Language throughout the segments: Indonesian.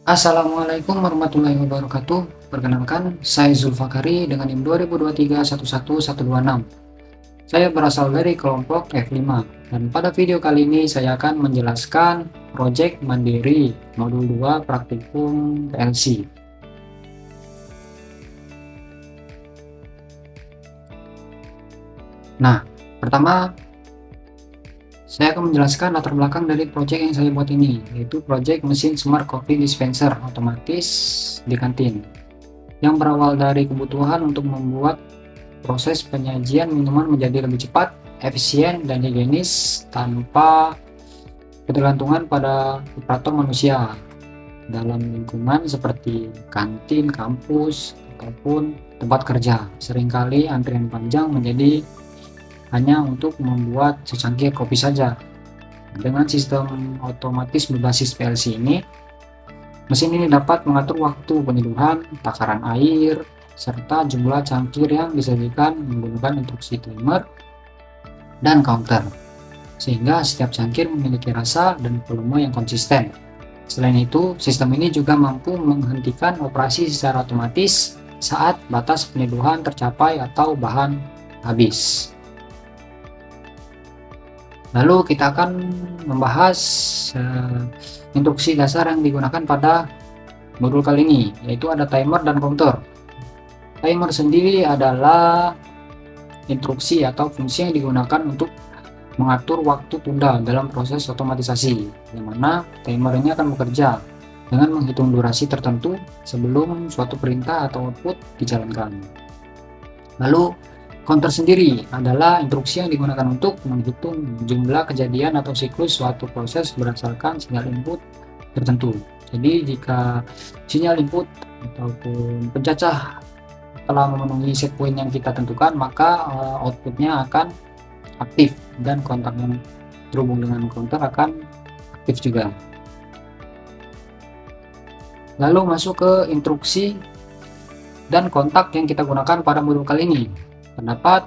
Assalamualaikum warahmatullahi wabarakatuh. Perkenalkan, saya Zulfakari dengan NIM 2023111126. Saya berasal dari kelompok F5 dan pada video kali ini saya akan menjelaskan proyek mandiri modul 2 praktikum PLC. Nah, pertama saya akan menjelaskan latar belakang dari proyek yang saya buat ini, yaitu proyek mesin Smart Coffee Dispenser otomatis di kantin, yang berawal dari kebutuhan untuk membuat proses penyajian minuman menjadi lebih cepat, efisien, dan higienis tanpa ketergantungan pada operator manusia dalam lingkungan seperti kantin, kampus, ataupun tempat kerja. Seringkali antrian panjang menjadi hanya untuk membuat secangkir kopi saja. Dengan sistem otomatis berbasis PLC ini, mesin ini dapat mengatur waktu penyeduhan, takaran air, serta jumlah cangkir yang disajikan menggunakan instruksi timer dan counter, sehingga setiap cangkir memiliki rasa dan volume yang konsisten. Selain itu, sistem ini juga mampu menghentikan operasi secara otomatis saat batas penyeduhan tercapai atau bahan habis. Lalu kita akan membahas instruksi dasar yang digunakan pada modul kali ini, yaitu ada timer dan counter. Timer sendiri adalah instruksi atau fungsi yang digunakan untuk mengatur waktu tunda dalam proses otomatisasi, di mana timer ini akan bekerja dengan menghitung durasi tertentu sebelum suatu perintah atau output dijalankan. Lalu counter sendiri adalah instruksi yang digunakan untuk menghitung jumlah kejadian atau siklus suatu proses berdasarkan sinyal input tertentu. Jadi jika sinyal input ataupun pencacah telah memenuhi set point yang kita tentukan, maka outputnya akan aktif dan kontak yang terhubung dengan counter akan aktif juga. Lalu masuk ke instruksi dan kontak yang kita gunakan pada modul kali ini. Terdapat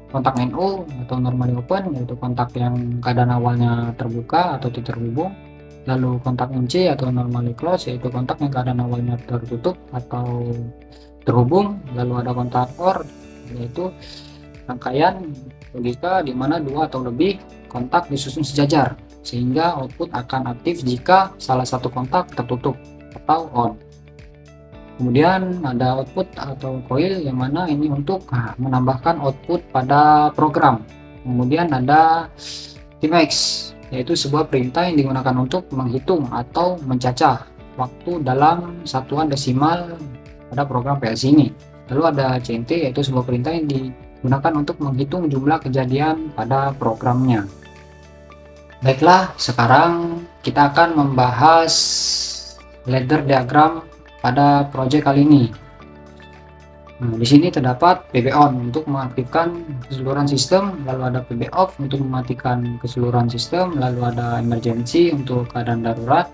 kontak NO atau normally open, yaitu kontak yang keadaan awalnya terbuka atau tidak terhubung. Lalu kontak NC atau normally close, yaitu kontak yang keadaan awalnya tertutup atau terhubung. Lalu ada kontak OR, yaitu rangkaian logika di mana dua atau lebih kontak disusun sejajar, sehingga output akan aktif jika salah satu kontak tertutup atau on. Kemudian ada output atau coil, yang mana ini untuk menambahkan output pada program. Kemudian ada Tmax, yaitu sebuah perintah yang digunakan untuk menghitung atau mencacah waktu dalam satuan desimal pada program PLC ini. Lalu ada CNT, yaitu sebuah perintah yang digunakan untuk menghitung jumlah kejadian pada programnya. Baiklah, sekarang kita akan membahas ladder diagram pada proyek kali ini. Nah, di sini terdapat PB on untuk mengaktifkan keseluruhan sistem, lalu ada PB off untuk mematikan keseluruhan sistem, lalu ada emergency untuk keadaan darurat,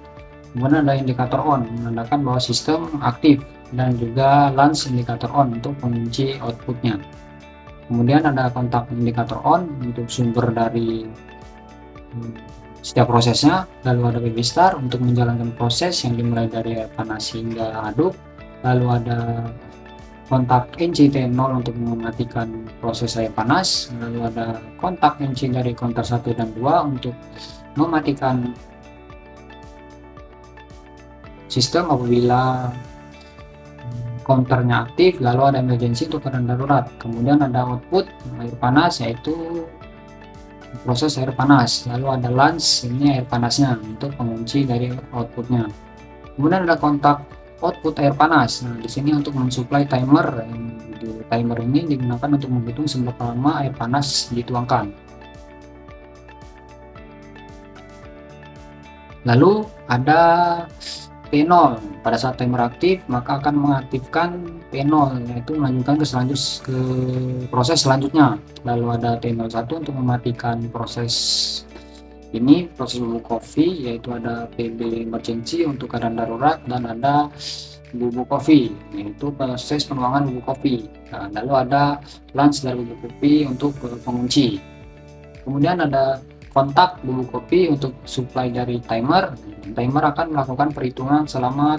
kemudian ada indikator on menandakan bahwa sistem aktif, dan juga launch indikator on untuk mengunci outputnya. Kemudian ada kontak indikator on untuk sumber dari setiap prosesnya, lalu ada PB start untuk menjalankan proses yang dimulai dari air panas hingga aduk, lalu ada kontak NCT0 untuk mematikan proses air panas, lalu ada kontak NC dari counter 1 dan 2 untuk mematikan sistem apabila counternya aktif, lalu ada emergency untuk keadaan darurat. Kemudian ada output air panas, yaitu proses air panas, lalu ada launch, ini air panasnya untuk pengunci dari outputnya. Kemudian ada kontak output air panas. Nah, di sini untuk mensuplai timer. Timer ini digunakan untuk menghitung seberapa lama air panas dituangkan. Lalu ada P0, pada saat timer aktif maka akan mengaktifkan P0, yaitu melanjutkan ke proses selanjutnya. Lalu ada T01 untuk mematikan proses ini, proses bubuk kopi, yaitu ada PB emergency untuk keadaan darurat, dan ada bubuk kopi, yaitu proses penuangan bubuk kopi. Nah, lalu ada launch dari bubuk kopi untuk pengunci. Kemudian ada kontak bubuk kopi untuk supply dari timer. Timer akan melakukan perhitungan selama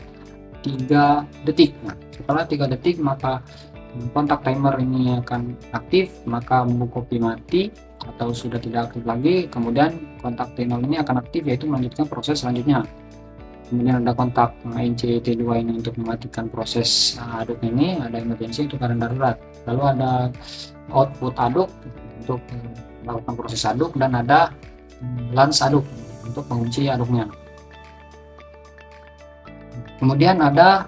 3 detik. Nah, setelah 3 detik maka kontak timer ini akan aktif, maka bubuk kopi mati atau sudah tidak aktif lagi. Kemudian kontak T0 ini akan aktif, yaitu melanjutkan proses selanjutnya. Kemudian ada kontak NCT2 ini untuk mematikan proses aduk ini, ada emergency untuk keadaan darurat. Lalu ada output aduk untuk melakukan proses aduk, dan ada lance aduk untuk mengunci aduknya. Kemudian ada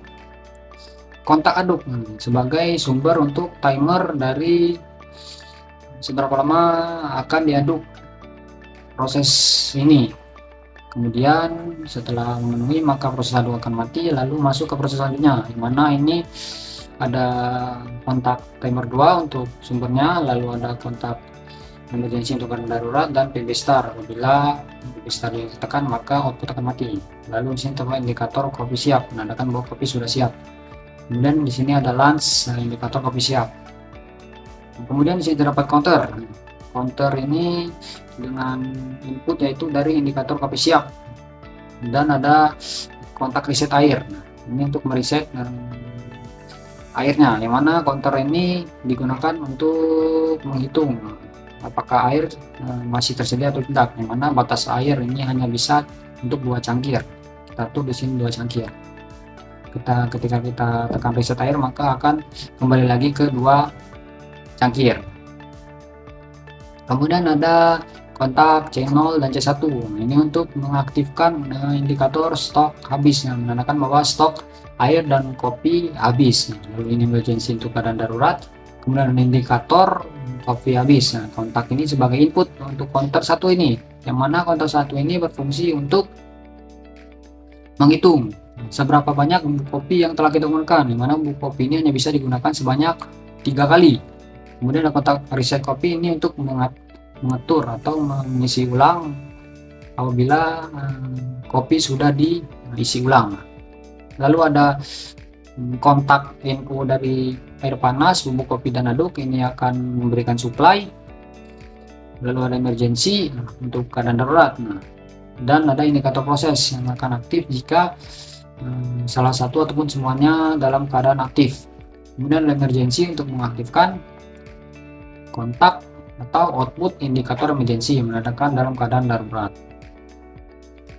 kontak aduk sebagai sumber untuk timer dari seberapa lama akan diaduk proses ini. Kemudian setelah memenuhi maka proses aduk akan mati, lalu masuk ke proses selanjutnya, di mana ini ada kontak timer 2 untuk sumbernya, lalu ada kontak emergency untuk keadaan darurat, dan PB star. Apabila PB star ditekan maka output akan mati. Lalu di sini terdapat indikator kopi siap, menandakan bahwa kopi sudah siap. Kemudian di sini ada lance, indikator kopi siap. Kemudian di sini terdapat counter. Counter ini dengan input yaitu dari indikator kopi siap, dan ada kontak reset air. Nah, ini untuk mereset airnya, yang mana counter ini digunakan untuk menghitung apakah air masih tersedia atau tidak, yang mana batas air ini hanya bisa untuk 2 cangkir. Kita tuh di sini 2 cangkir. Ketika kita tekan reset air maka akan kembali lagi ke 2 cangkir. Kemudian ada kontak C0 dan C1. Ini untuk mengaktifkan indikator stok habis, yang menandakan bahwa stok air dan kopi habis. Lalu ini emergency untuk keadaan darurat. Kemudian ada indikator kopi habis. Nah, kontak ini sebagai input untuk counter 1 ini, yang mana counter 1 ini berfungsi untuk menghitung seberapa banyak bubuk kopi yang telah kita gunakan, yang mana bubuk kopi ini hanya bisa digunakan sebanyak 3 kali. Kemudian ada kontak reset kopi ini untuk mengatur atau mengisi ulang apabila kopi sudah diisi ulang. Lalu ada kontak info dari air panas, bubuk kopi dan aduk, ini akan memberikan supply. Lalu ada emergency untuk keadaan darurat. Dan ada indikator proses yang akan aktif jika salah satu ataupun semuanya dalam keadaan aktif. Kemudian ada emergency untuk mengaktifkan kontak atau output indikator emergency yang menandakan dalam keadaan darurat.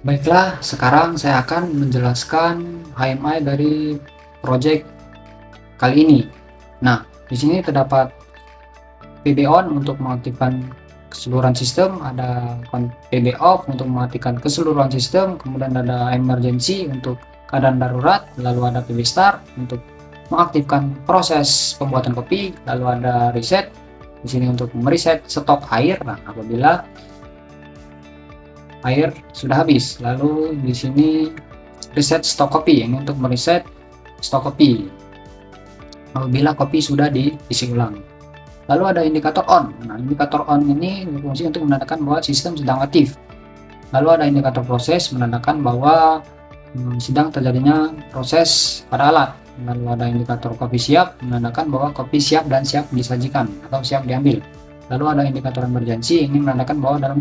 Baiklah, sekarang saya akan menjelaskan HMI dari project kali ini. Nah, di sini terdapat PB on untuk mengaktifkan keseluruhan sistem, ada PB off untuk mematikan keseluruhan sistem, kemudian ada emergency untuk keadaan darurat, lalu ada PB start untuk mengaktifkan proses pembuatan kopi, lalu ada reset di sini untuk mereset stok air. Nah, apabila air sudah habis, lalu di sini reset stok kopi, ini untuk mereset stok kopi apabila kopi sudah diisi ulang. Lalu ada indikator on. Nah, indikator on ini berfungsi untuk menandakan bahwa sistem sedang aktif. Lalu ada indikator proses, menandakan bahwa sedang terjadinya proses pada alat. Lalu ada indikator kopi siap, menandakan bahwa kopi siap dan siap disajikan atau siap diambil. Lalu ada indikator emergency, ini menandakan bahwa dalam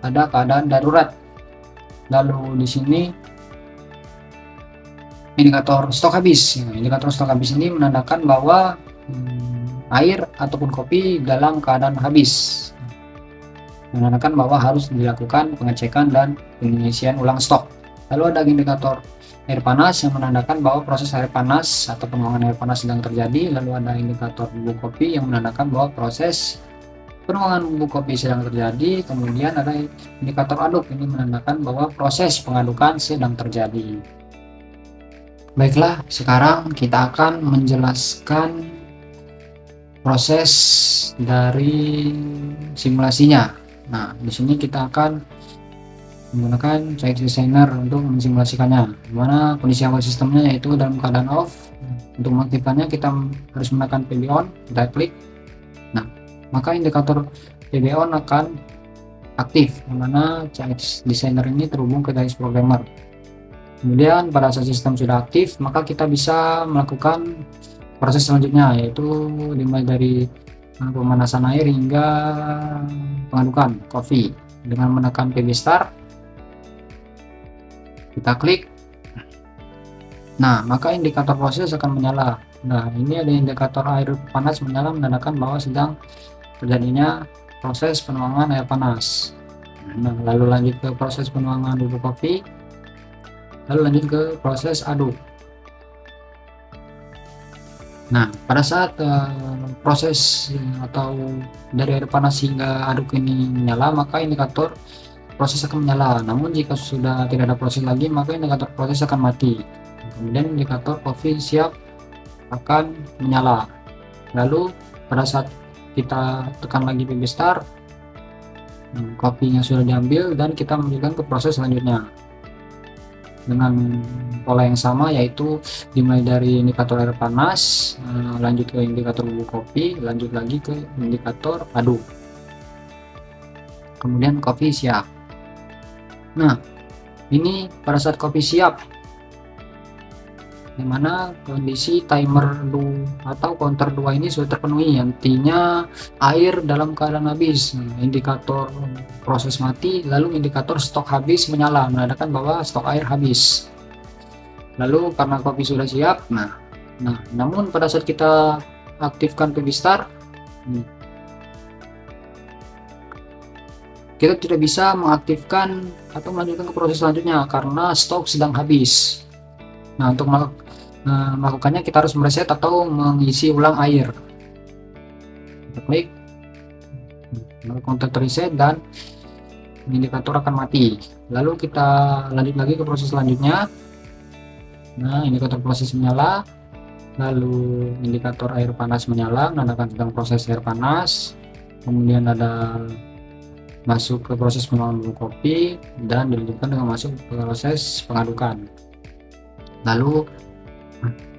ada keadaan darurat. Lalu di sini indikator stok habis. Indikator stok habis ini menandakan bahwa air ataupun kopi dalam keadaan habis, menandakan bahwa harus dilakukan pengecekan dan pengisian ulang stok. Lalu ada indikator air panas yang menandakan bahwa proses air panas atau penuangan air panas sedang terjadi. Lalu ada indikator bubuk kopi yang menandakan bahwa proses penuangan bubuk kopi sedang terjadi. Kemudian ada indikator aduk, ini menandakan bahwa proses pengadukan sedang terjadi. Baiklah, sekarang kita akan menjelaskan proses dari simulasinya. Nah, di sini kita akan menggunakan CX Designer untuk mensimulasikannya, dimana kondisi awal sistemnya yaitu dalam keadaan off. Untuk mengaktifkannya kita harus menekan PB on, kita klik. Nah, maka indikator PB on akan aktif, dimana CX Designer ini terhubung ke CX Programmer. Kemudian pada saat sistem sudah aktif, maka kita bisa melakukan proses selanjutnya, yaitu dimulai dari pemanasan air hingga pengadukan kopi. dengan menekan PB Start, kita klik. Nah, maka indikator proses akan menyala. Nah, ini ada indikator air panas menyala, menandakan bahwa sedang terjadinya proses penuangan air panas. Nah, lalu lanjut ke proses penuangan bubuk kopi, lalu lanjut ke proses aduk. Nah, pada saat proses atau dari air panas hingga aduk ini menyala, maka indikator proses akan menyala. Namun jika sudah tidak ada proses lagi, maka indikator proses akan mati. Kemudian indikator kopi siap akan menyala. Lalu pada saat kita tekan lagi PB Start, kopinya sudah diambil dan kita melanjutkan ke proses selanjutnya dengan pola yang sama, yaitu dimulai dari indikator air panas, lanjut ke indikator bubuk kopi, lanjut lagi ke indikator aduk, kemudian kopi siap. Nah, ini pada saat kopi siap, dimana kondisi timer atau counter 2 ini sudah terpenuhi, artinya air dalam keadaan habis. Indikator proses mati, lalu indikator stok habis menyala, menandakan bahwa stok air habis. Lalu karena kopi sudah siap, namun pada saat kita aktifkan PB Start, kita tidak bisa mengaktifkan atau melanjutkan ke proses selanjutnya karena stok sedang habis. Nah, untuk melakukannya kita harus mereset atau mengisi ulang air. Kita klik, kontak reset, dan indikator akan mati. Lalu kita lanjut lagi ke proses selanjutnya. Nah, indikator proses menyala, lalu indikator air panas menyala, menandakan sedang proses air panas. Kemudian ada masuk ke proses penuangan bubuk kopi dan dilanjutkan dengan masuk ke proses pengadukan. Lalu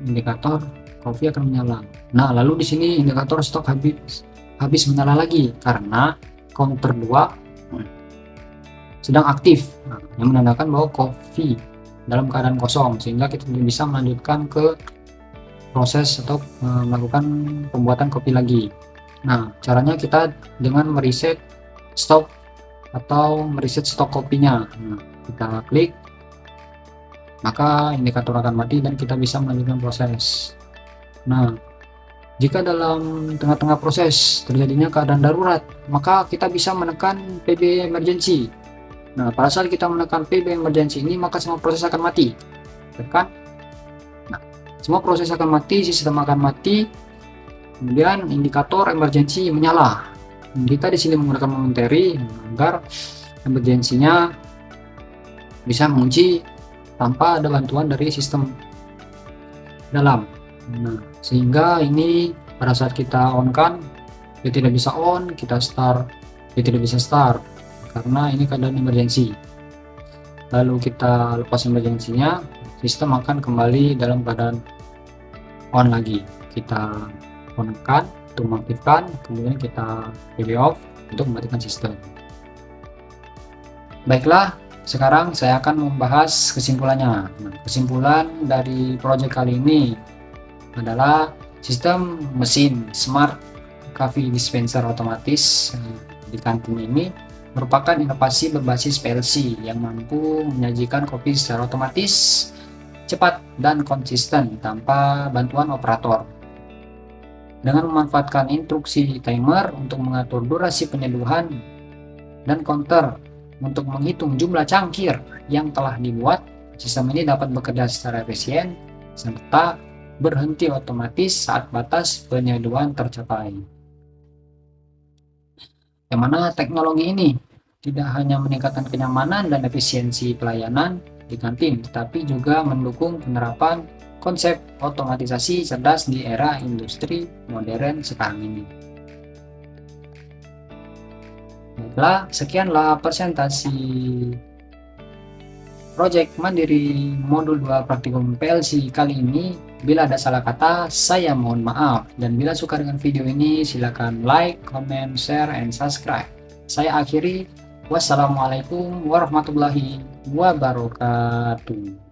indikator kopi akan menyala. Nah, lalu di sini indikator stok habis menyala lagi karena counter 2 sedang aktif, yang menandakan bahwa kopi dalam keadaan kosong, sehingga kita tidak bisa melanjutkan ke proses atau melakukan pembuatan kopi lagi. Nah, caranya kita dengan mereset stok atau mereset stok kopinya. Nah, kita klik, maka indikator akan mati dan kita bisa melanjutkan proses. Nah, jika dalam tengah-tengah proses terjadinya keadaan darurat, maka kita bisa menekan PB emergency. Nah, pada saat kita menekan PB emergency ini, maka semua proses akan mati. Tekan. Nah, semua proses akan mati, sistem akan mati. Kemudian indikator emergency menyala. Kita di sini menggunakan momentary agar emergensinya bisa mengunci tanpa ada bantuan dari sistem dalam. Nah, sehingga ini pada saat kita on kan, dia tidak bisa on, kita start, dia tidak bisa start karena ini keadaan emergency. Lalu kita lepas emergensinya, sistem akan kembali dalam keadaan on lagi. Kita on kan untuk mengaktifkan, kemudian kita PB off untuk mematikan sistem. Baiklah, sekarang saya akan membahas kesimpulannya. Nah, kesimpulan dari proyek kali ini adalah sistem mesin smart coffee dispenser otomatis di kantin ini merupakan inovasi berbasis PLC yang mampu menyajikan kopi secara otomatis, cepat, dan konsisten tanpa bantuan operator. Dengan memanfaatkan instruksi timer untuk mengatur durasi penyeduhan dan counter untuk menghitung jumlah cangkir yang telah dibuat, sistem ini dapat bekerja secara efisien serta berhenti otomatis saat batas penyeduhan tercapai. Yang mana teknologi ini tidak hanya meningkatkan kenyamanan dan efisiensi pelayanan di kantin, tetapi juga mendukung penerapan konsep otomatisasi cerdas di era industri modern sekarang ini. Baiklah, sekianlah presentasi Project Mandiri Modul 2 Praktikum PLC kali ini. Bila ada salah kata, saya mohon maaf. Dan bila suka dengan video ini, silakan like, comment, share, and subscribe. Saya akhiri. Wassalamualaikum warahmatullahi wabarakatuh.